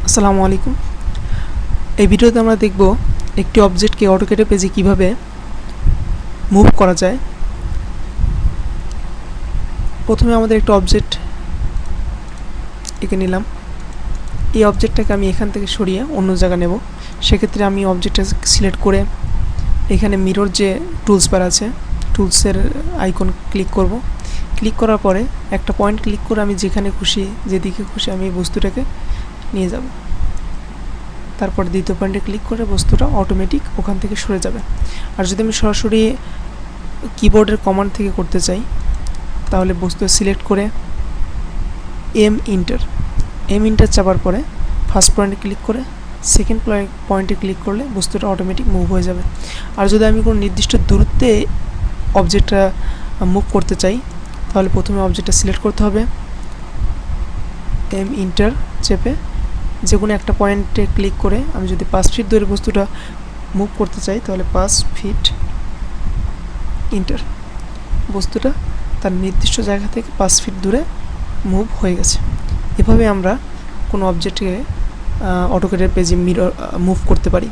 আসসালামু আলাইকুম। এই ভিডিওতে আমরা দেখব একটি অবজেক্টকে অটোক্যাড পেজে কিভাবে মুভ করা যায়। প্রথমে আমাদের একটা অবজেক্ট এঁকে নিলাম। এই অবজেক্টটাকে আমি এখান থেকে সরিয়ে অন্য জায়গা নেব। সেক্ষেত্রে আমি অবজেক্টটা সিলেক্ট করে এখানে মিরর যে টুলস বার আছে, টুলসের আইকন ক্লিক করব। ক্লিক করার পরে একটা পয়েন্ট ক্লিক করে আমি যেখানে খুশি, যেদিকে খুশি আমি বস্তুটাকে নিয়ে যাব। তারপর দ্বিতীয় পয়েন্টে ক্লিক করে বস্তুটা অটোমেটিক ওখান থেকে সরে যাবে। আর যদি আমি সরাসরি কিবোর্ডের কমান্ড থেকে করতে চাই, তাহলে বস্তু সিলেক্ট করে এম ইন্টার চাপার পরে ফার্স্ট পয়েন্টে ক্লিক করে সেকেন্ড পয়েন্টে ক্লিক করলে বস্তুটা অটোমেটিক মুভ হয়ে যাবে। আর যদি আমি কোনো নির্দিষ্ট দূরত্বে অবজেক্টটা মুভ করতে চাই, তাহলে প্রথমে অবজেক্টটা সিলেক্ট করতে হবে, এম ইন্টার চেপে যে কোনো একটা পয়েন্টে ক্লিক করে আমি যদি 5 ফিট দূরে বস্তুটা মুভ করতে চাই, তাহলে 5 ফিট ইন্টার, বস্তুটা তার নির্দিষ্ট জায়গা থেকে 5 ফিট দূরে মুভ হয়ে গেছে। এভাবে আমরা কোনো অবজেক্টকে অটোক্যাড পেজে মুভ করতে পারি।